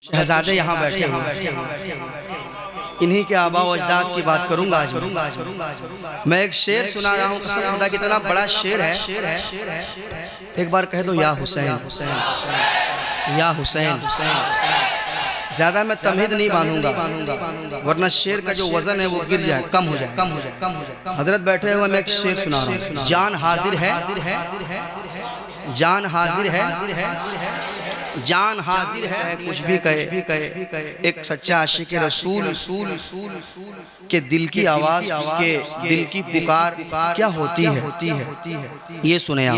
शहजादे यहाँ बैठे हुए, इन्हीं के आबा व अजदाद की बात करूंगा आज। मैं एक शेर सुना रहा हूँ, कसम खुदा की इतना बड़ा शेर है। एक बार कह दो या हुसैन, या हुसैन। ज्यादा मैं तमहीद नहीं बांधूंगा वरना शेर का जो वजन है वो गिर जाए, कम हो जाए। हजरत बैठे हुए, मैं एक शेर सुना रहा हूँ। जान हाजिर है, जान हाजिर है, जान हाजिर है, कुछ भी कहे। एक सच्चा आशिक रसूल के दिल की आवाज, उसके दिल की पुकार क्या होती है। ये सुने आप,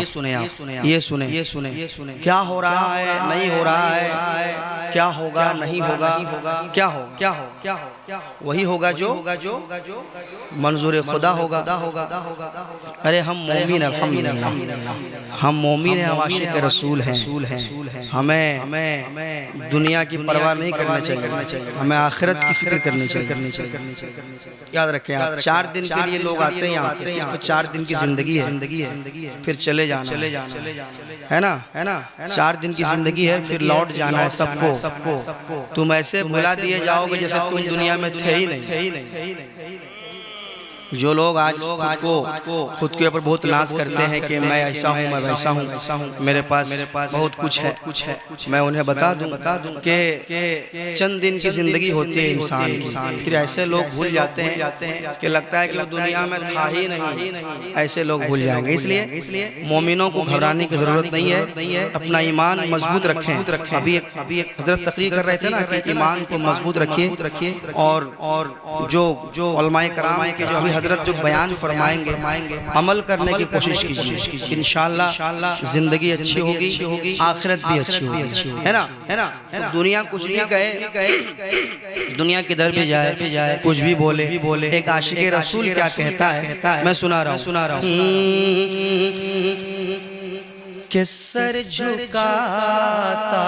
ये सुने। क्या हो रहा है, नहीं हो रहा है, क्या होगा, नहीं होगा, क्या हो, वही होगा जो मंजूर खुदा होगा। अरे हम मोमिन, अल्हम्दुलिल्लाह हम मोमिन हैं, हम आशिक रसूल हैं। हमें दुनिया की परवाह नहीं करनी चाहिए, हमें आखिरत की फिक्र करनी चाहिए। याद रखें आप, 4 दिन के लिए लोग आते हैं यहाँ पे, सिर्फ 4 दिन की जिंदगी है, फिर चले जाना है ना। 4 दिन की जिंदगी है, फिर लौट जाना है सबको। तुम ऐसे भुला दिए जाओगे जैसे तुम दुनिया में थे ही नहीं। जो लोग आज खुद के ऊपर बहुत नाज करते हैं कि मैं ऐसा हूँ, मैं वैसा हूँ, मेरे पास बहुत कुछ है, मैं उन्हें बता दूं कि चंद दिन की जिंदगी होती है इंसान की। फिर ऐसे लोग भूल जाते हैं कि लगता है कि वो दुनिया में था ही नहीं, ऐसे लोग भूल जाएंगे। इसलिए मोमिनों को घबराने की जरूरत नहीं है, अपना ईमान मजबूत रखें। अभी एक हजरत तकरीर कर रहे थे ना कि ईमान को मजबूत रखिए, और जो उलमाए कराम के जो अभी हजरत जो बयान फरमाएंगे अमल करने की कोशिश कीजिए। इंशाअल्लाह जिंदगी अच्छी होगी, आखिरत भी अच्छी होगी, है ना। तो दुनिया कुछ भी कहे, दुनिया किधर भी जाए, कुछ भी बोले, एक आशिक रसूल क्या कहता है, मैं सुना रहा हूँ कि सर झुकाता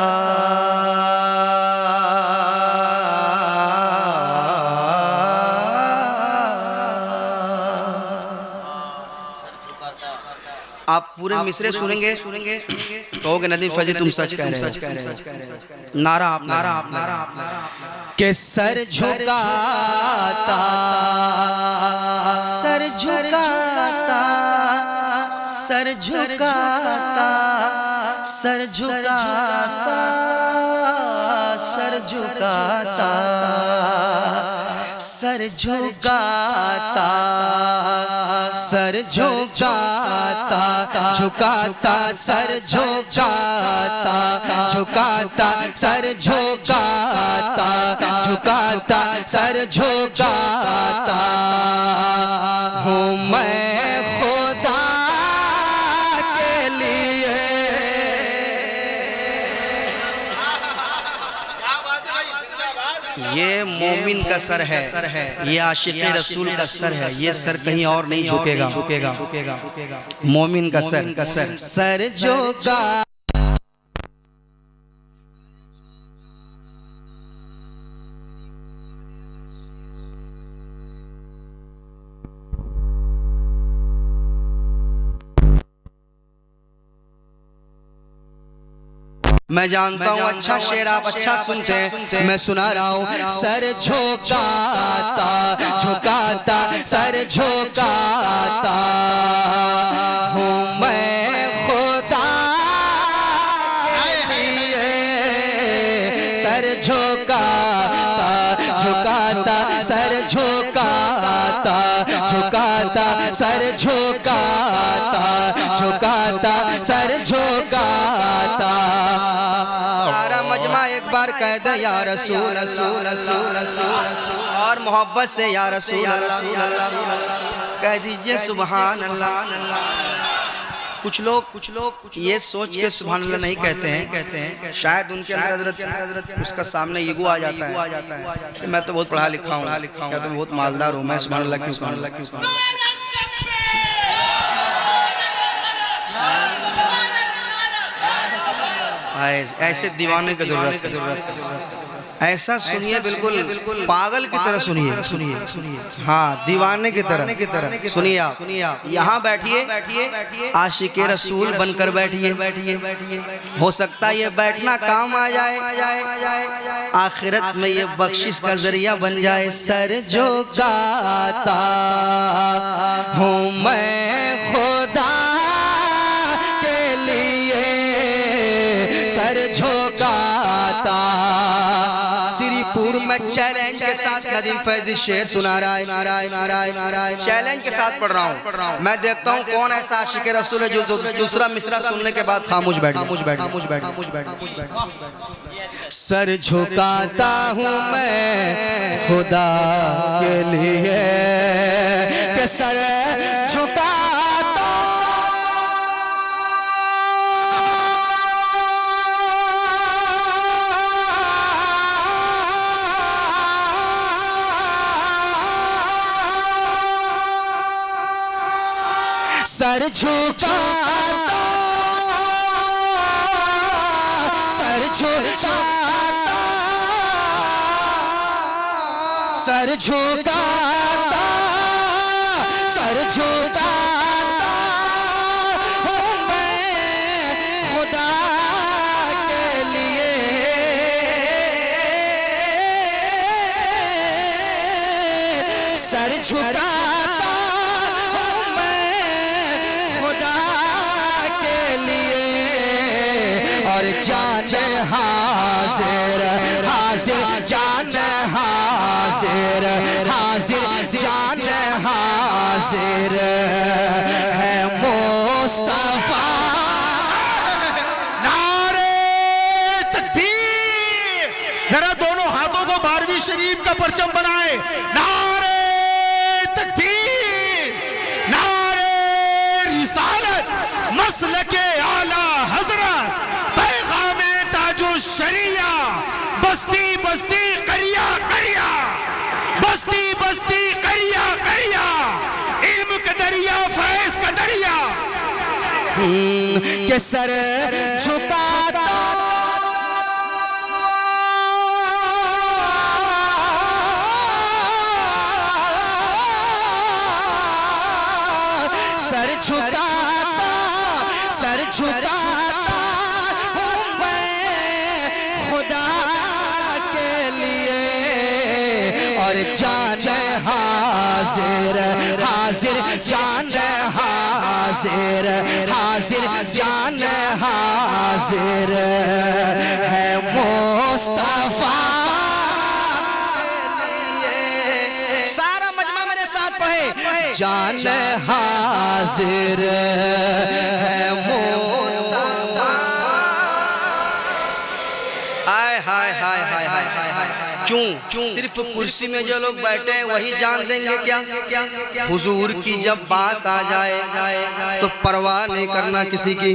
आप पूरे मिसरे सुनेंगे, कहोगे नदीम फजी तुम सच कह रहे हो। नारा आप के सर झुकाता, सर झुकाता, सर झुकाता, सर झुकाता, सर झुकाता, सर झुकाता, सर झुकाता, झुकाता, सर झुकाता, झुकाता, सर झुकाता, झुकाता, सर झुकाता हूँ मैं खुदा के लिए। ये मोमिन का सर है, ये आशिक रसूल का सर है, ये सर कहीं और नहीं झुकेगा। मोमिन का सर झुका। मैं जानता हूँ अच्छा शेर आप अच्छा सुनते हैं, मैं सुना रहा हूँ। सर झुकाता, झुकाता, सर झुकाता हूँ मैं खुदा के लिए। सर झुकाता, झुकाता, सर झुकाता, झुकाता, सर झुकाता, झुकाता, सर झुकाता। मजमा एक बार कह दे या रसूल और मोहब्बत से या रसूल कह दीजिए सुभान अल्लाह। कुछ लोग ये सोच के सुभान अल्लाह नहीं कहते हैं, शायद उनके अंदर हजरत उसका सामने ईगो आ जाता है। मैं तो बहुत पढ़ा लिखा हूँ, या तो बहुत मालदार हूँ, मैं सुभान अल्लाह क्यों। ऐसे दीवाने की जरूरत है। ऐसा सुनिए, बिल्कुल पागल की तरह सुनिए, हाँ दीवाने की तरह सुनिए आप। यहाँ बैठिए, आशिके रसूल बनकर बैठिए। हो सकता है ये बैठना काम आ जाए, आखिरत में ये बख्शिश का जरिया बन जाए। सर झुकाता हूँ मैं खुदा के लिए, सर झुकाता। श्रीपुर में चैलेंज के साथ नदीम फैजी शेर सुना रहा है, चैलेंज के साथ पढ़ रहा हूँ। मैं देखता हूँ कौन ऐसा आशिक़े रसूल है जो दूसरा मिसरा सुनने के बाद खामोश बैठ। सर झुकाता हूँ मैं खुदा के लिए, कि सर झुकाता। सर झुकाता, सर झुकाता, सर झुकाता, सर झुकाता हूँ मैं खुदा के लिए। सर झुकाता जान हाजिर हाजिर, जान हाजिर हाजिर, जान हाजिर है मुस्तफा। नारे तकबीर, जरा दोनों हाथों को 12वीं शरीफ का परचम बनाए। नारे तकबीर, नारे रिसालत, मसलके आला हजरत, शरिया, बस्ती बस्ती करिया करिया, बस्ती बस्ती करिया करिया, इल्म का दरिया, फैज़ का दरिया। के सर झुकाता, सर झुकाता, सर झुकाता जान हाजिर हाजिर, जान हाजिर हाजिर, जान हाजिर है मुस्तफा। सारा मजमा मेरे साथ पढ़े, जान हाजिर है मुस्तफा। हाय हाय हाय हाय हाय हाय। क्यों सिर्फ कुर्सी में जो लोग बैठे हैं वही जान देंगे क्या? हुजूर की जब बात आ जाए तो परवाह नहीं करना किसी की,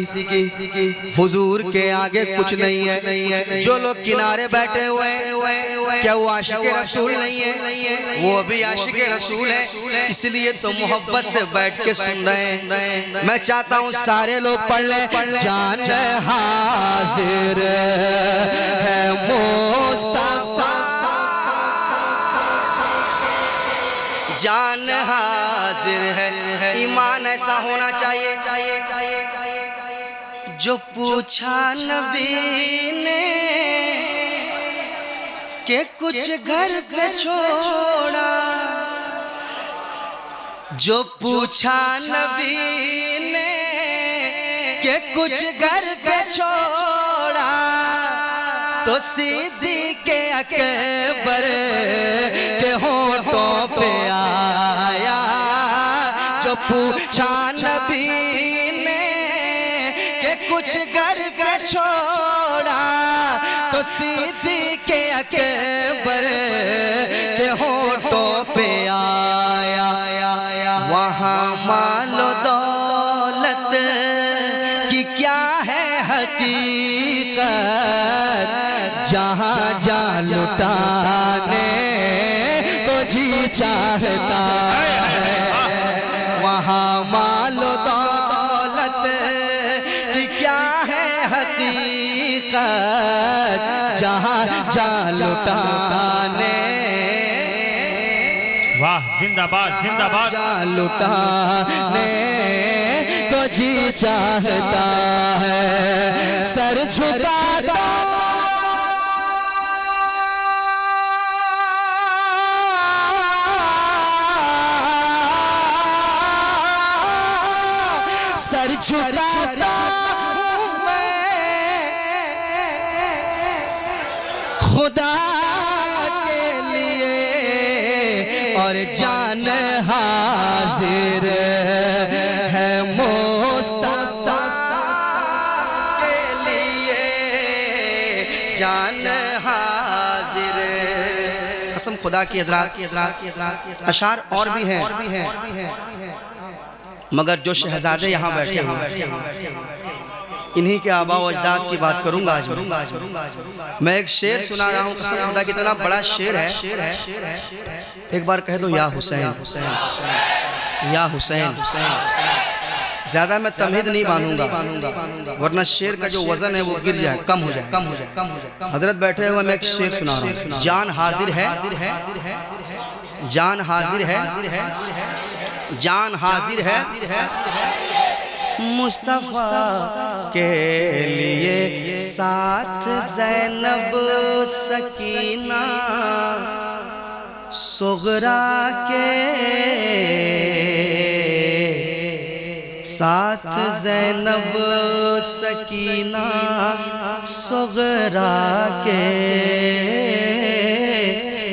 हुजूर के आगे कुछ नहीं है। जो लोग किनारे बैठे हुए हैं, क्या वो आशिक़े रसूल नहीं है? वो भी आशिक़े रसूल है, इसलिए तो मोहब्बत से बैठ के सुन रहे हैं। मैं चाहता हूँ सारे लोग पढ़ लें, जान हाजिर है मुस्तफा, जान हाजिर है। ईमान ऐसा होना चाहिए जो पूछा नबी ने के कुछ घर पे छोड़ा, जो पूछा नबी ने के कुछ घर पे छोड़ा, तो सिद्दीक़े अकबर के होठों पे आया। जो पूछा नबी ने के कुछ घर पे छोड़ा, तो सिद्दीक़े अकबर के होठों पे आया। वहाँ मालो दौलत की क्या है हकीकत, जहाँ जा लुटाने को जी चाहता है। वहाँ मालो दौलत की क्या है हकीकत, लुटाने, वाह जिंदाबाद जिंदाबाद। लुटाने को जी चाहता है, सर झुकाता सर झुकाता खुदा के लिए, और जान हाजिर है मुस्तफा के लिए, जान हाजिर। कसम खुदा की हज़रात, अशार और भी हैं, मगर जो शहजादे यहाँ बैठे हैं इन्हीं के आबा व अजदाद की बात करूंगा आज। मैं एक शेर सुना रहा हूँ, कसम खुदा की, इतना बड़ा शेर है। एक बार कह दो या हुसैन, या हुसैन। ज्यादा मैं तमहीद नहीं बांधूंगा, वरना शेर का जो वजन है वो गिर जाए, कम हो जाए। हजरत बैठे हुए मैं एक शेर सुना रहा हूँ। जान हाजिर है, जान हाजिर है, जान हाजिर है मुस्तफा के लिए, साथ ज़ैनब सकीना सुगरा के, साथ ज़ैनब सकीना सुगरा के,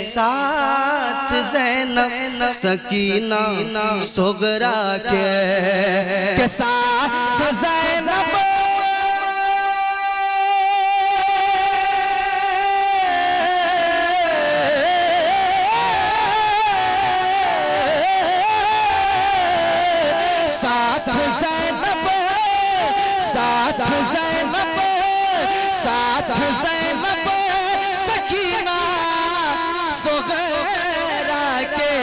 साथ ज़ैनब सकीना सुगरा के साथ ज़ैनब साथ ज़ैनब साथ ज़ैनब साथ ज़ैनब सकीना सुगरा के,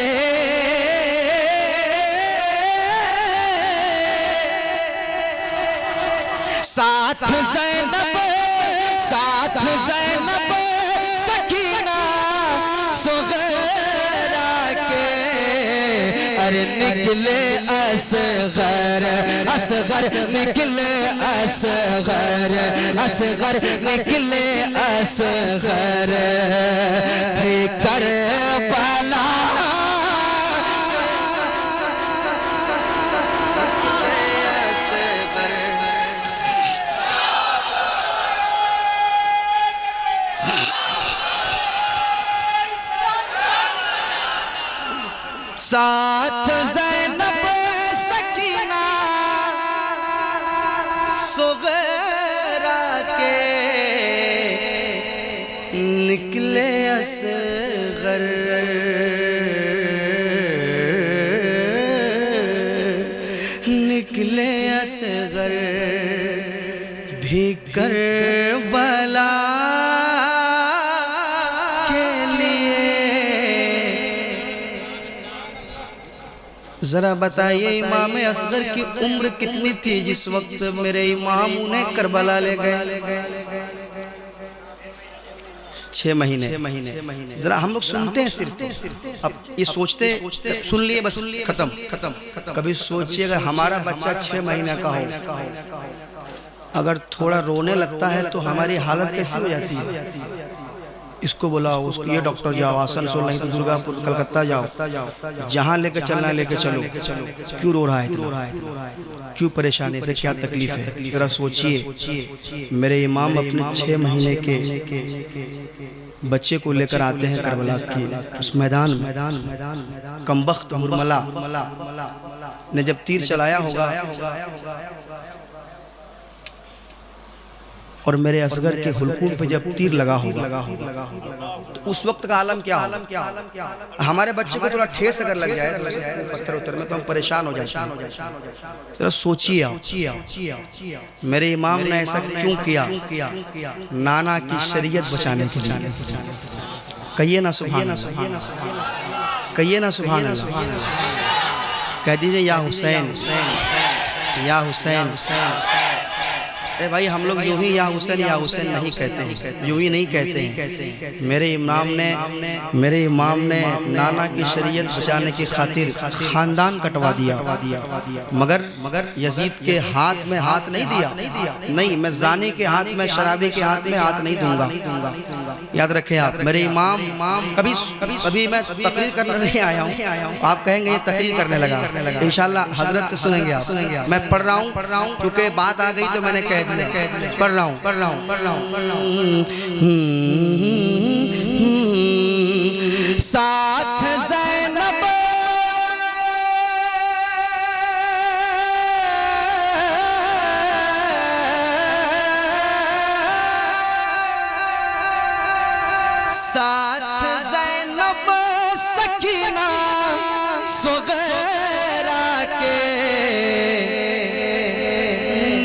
साथ ज़ैनब साथ ज़ैनब सकीना सुगरा के। अरे निकले असगर असगर निकले असगर असगर निकले असगर कर बला साथ ज़ैनब सकीना सुगरा के निकले असगर निकले असगर भी करबला जरा बताइए इमाम असगर की उम्र कितनी थी जिस वक्त मेरे इमाम उन्हें करबला ले गए? 6 महीने। जरा हम लोग सुनते हैं सिर्फ, अब ये सोचते सुन लिए बस खत्म। कभी सोचिएगा हमारा बच्चा 6 महीने का हो, अगर थोड़ा रोने लगता है तो हमारी हालत कैसी हो जाती है? इसको बुलाओ, उसको ये डॉक्टर जाओ, आसनसोल नहीं तो दुर्गापुर कलकत्ता जाओ, जहाँ लेके चलना है लेके चलो। क्यों रो रहा है इतना? क्यों परेशानी से, क्या तकलीफ है? जरा सोचिए। मेरे इमाम अपने 6 महीने के बच्चे को लेकर आते हैं करबला की उस मैदान में। कमबख्त हुरमला ने जब तीर चलाया होगा और मेरे असगर के हुलकूम पे जब तीर लगा होगा तो उस वक्त का आलम क्या होगा? हमारे बच्चे को थोड़ा ठेस अगर लग जाए पत्थर उत्तर में तो हम परेशान हो जाते हैं। जरा सोचिए मेरे इमाम ने ऐसा क्यों किया? नाना की शरीयत बचाने के लिए। कहिए ना सुभान अल्लाह, कहिए ना सुभान अल्लाह। कह दीजिए या हुसैन, या हुसैन। अरे भाई हम लोग यूं ही या हुसैन नहीं कहते हैं, यूं ही नहीं कहते हैं। मेरे इमाम ने नाना की शरीयत बचाने की खातिर खानदान कटवा दिया, मगर यजीद के हाथ में हाथ नहीं दिया। नहीं, मैं जानी के हाथ में, शराबी के हाथ में हाथ नहीं दूंगा। याद रखें आप, मेरे इमाम कभी मैं तकरीर करने नहीं आया हूँ। आप कहेंगे ये तकरीर करने लगा, इंशाल्लाह हजरत से सुनेंगे आप। मैं पढ़ रहा हूँ क्योंकि बात आ गई तो मैंने कह दिया। पढ़ रहा हूँ। साथ ज़ैनब सकीना सुगैरा के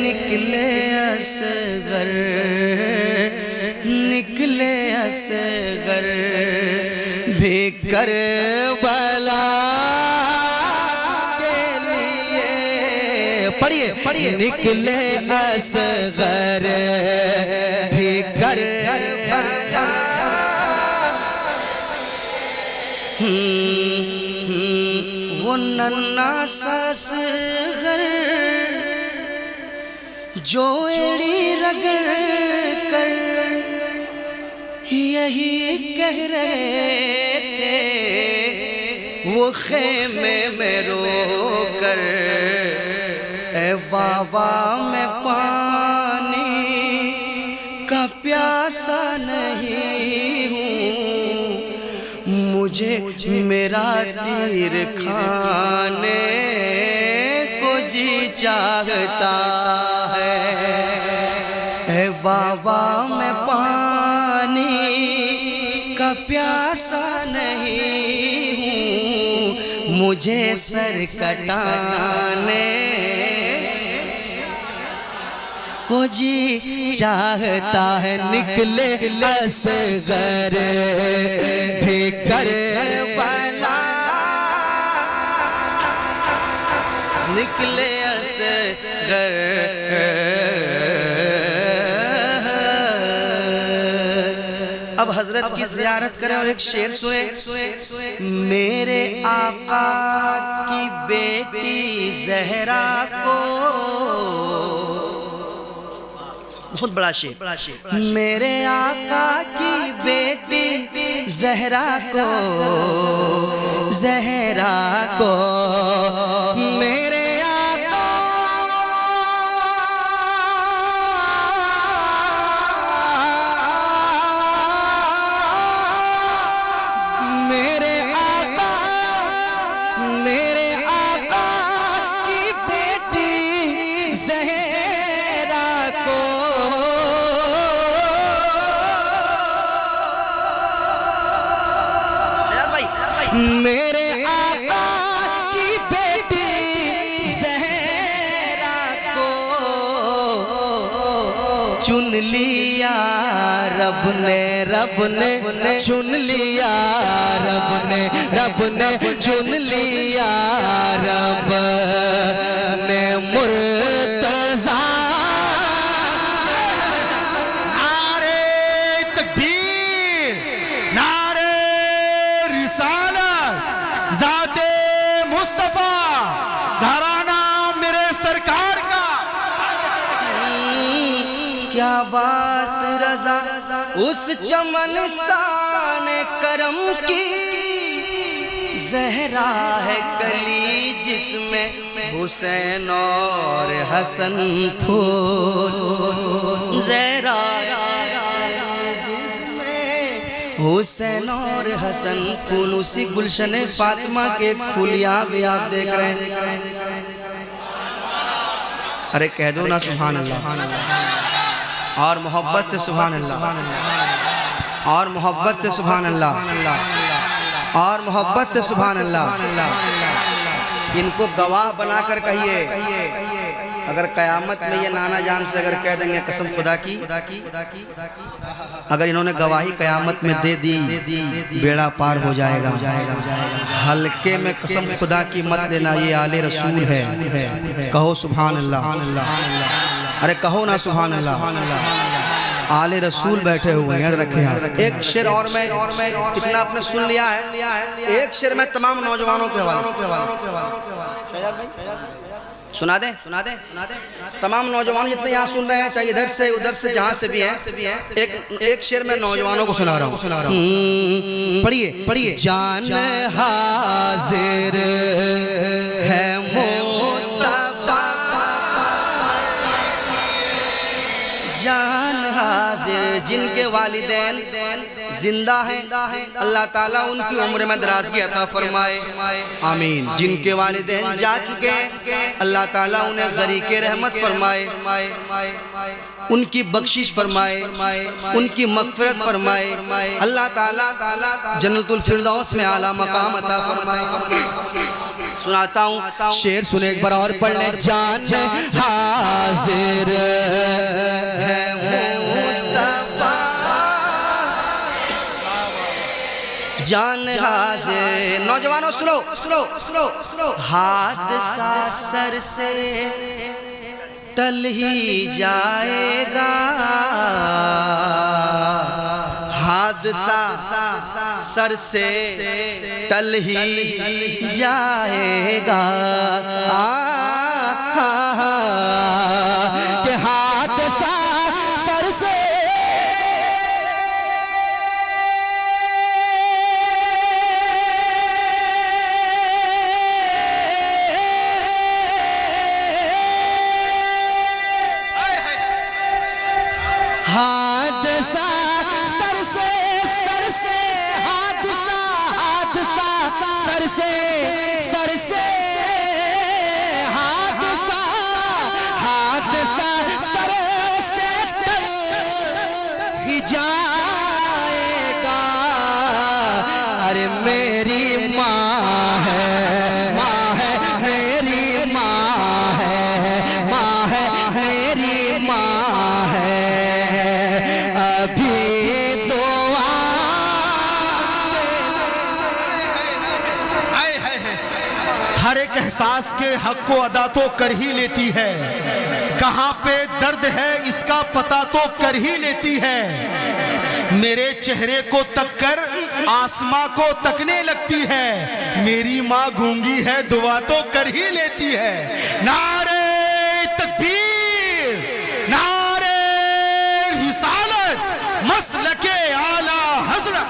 निकले असगर भी करबला के लिए। पढ़िए निकले असगर भी करबला। वो नन्ना ससगर जो एड़ी रगड़ कर यही कह रहे थे, वो खेमे में रो कर, ए बाबा मैं पानी का प्यासा नहीं हूँ, मुझे मेरा तीर खाने को जी चाहता है। ए बाबा मैं पानी का प्यासा नहीं हूँ, मुझे सर कटाने को जी चाहता है। निकले असगर भी करबला, निकले असगर। अब हजरत की ज़ियारत करें और एक शेर सुने। मेरे आका की बेटी ज़हरा को, बहुत बड़ा शेर। मेरे आका की बेटी ज़हरा को मेरे मेरे आका की बेटी ज़हरा को चुन लिया रब ने चुन लिया रब ने चुन लिया रब ने मुर्तज़ा। नारे तकबीर, नारे रिसालत, ज़ाते मुस्तफ़ा, घराना मेरे सरकार का। क्या बात रज़ा उस चमनिस्तान करम की, ज़हरा है कली जिसमें हुसैन और हसन फूल। ज़हरा हुसैन और हसन फूल, उसी गुलशन फातिमा के फूल यहाँ भी आप देख रहे हैं। अरे कह दो ना सुभान अल्लाह, और मोहब्बत से सुभान अल्लाह, और मोहब्बत से सुभान अल्लाह, और मोहब्बत से सुभान अल्लाह। इनको गवाह बनाकर कहिए, अगर कयामत में ये नाना जान से अगर कह देंगे कसम खुदा की, अगर इन्होंने गवाही कयामत में दे दी, बेड़ा पार हो जाएगा। हल्के में कसम खुदा की मत देना, ये आले रसूल है। कहो सुभान अल्लाह। अरे कहो ना सुभान अल्लाह। आले रसूल बैठे हुए हैं, याद रखे हैं। एक शेर और मैं इतना आपने सुन लिया है, एक शेर मैं तमाम नौजवानों के हवाले सुना दे तमाम नौजवान जितने यहाँ सुन रहे हैं, चाहे इधर से उधर से जहाँ से भी हैं, एक शेर मैं नौजवानों को सुना रहा हूँ। पढ़िए। जान हाजिर है मुस्तफा, जान हाजिर जिनके वालिदैन जिंदा हैं, अल्लाह ताला उनकी उम्र में दराज़गी अता फरमाए, आमीन। जिनके वालिदैन जा चुके हैं, अल्लाह ताला उन्हें गरीक़े रहमत फरमाए, उनकी बख्शिश फरमाए, उनकी मग़फ़िरत फरमाए, अल्लाह ताला जन्नतुल फिरदौस में आला मकाम अता फरमाए। सुनाता हूँ शेर, सुने एक बार और पढ़ ले। जान हाजिर है मुस्तफा, जान हाजिर। नौजवानों सुनो। हादसा सर से टल ही जाएगा, हादसा सर से टल ही जाएगा। कि हादसा सर से हादसा सर से हादसा सर से हादसा सर से ही जाएगा। अरे मेरी माँ है मेरी माँ है मेरी माँ है, अभी हर एक एहसास के हक को अदा तो कर ही लेती है, कहाँ पे दर्द है इसका पता तो कर ही लेती है। मेरे चेहरे को तक कर आसमां को तकने लगती है, मेरी माँ गूंगी है दुआ तो कर ही लेती है। नारे तकबीर, नारे रिसालत, मसलके आला हज़रत।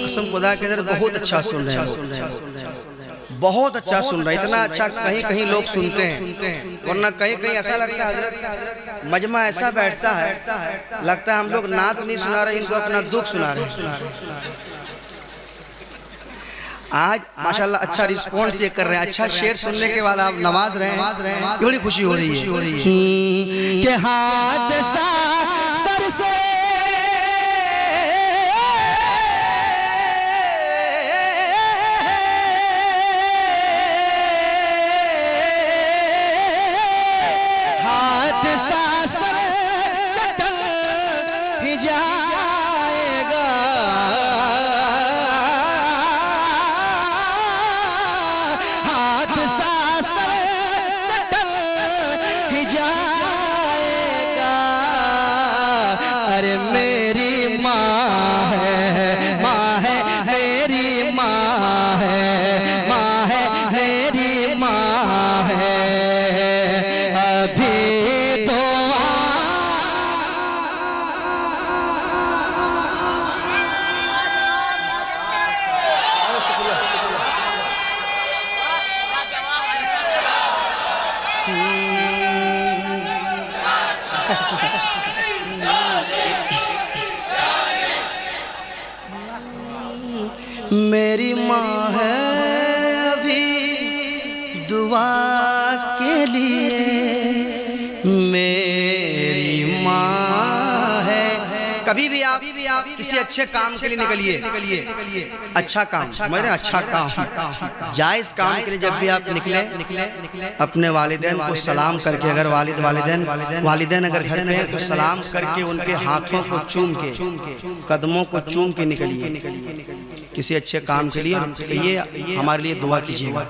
कसम खुदा के अंदर बहुत अच्छा सुन रहे हैं, बहुत अच्छा सुन रहे हैं। इतना अच्छा कहीं लोग सुनते हैं, वरना कहीं ऐसा लगता है मजमा ऐसा बैठता है, लगता है हम लोग नात नहीं सुना रहे, इनको अपना दुख सुना रहे हैं। आज माशाल्लाह अच्छा रिस्पॉन्स ये कर रहे हैं, अच्छा शेर सुनने के बाद आप नवाज रहे हैं, बड़ी खुशी हो रही है। कि हादसा सर से जाएगा। हादसा टल ही जाएगा। अरे मेरी माँ है मेरी माँ है मेरी माँ है, अभी मेरी माँ है अभी दुआ के लिए, मेरी माँ है। कभी भी आप किसी अच्छे काम के लिए निकलिए, अच्छा काम मेरे अच्छा काम जायज़ काम के लिए जब भी आप निकले, अपने वालिदैन को सलाम करके, अगर वालिदैन अगर घर में है तो सलाम करके उनके हाथों को चूम के, कदमों को चूम के निकलिए किसी अच्छे काम के लिए, कहिए हमारे लिए दुआ कीजिएगा।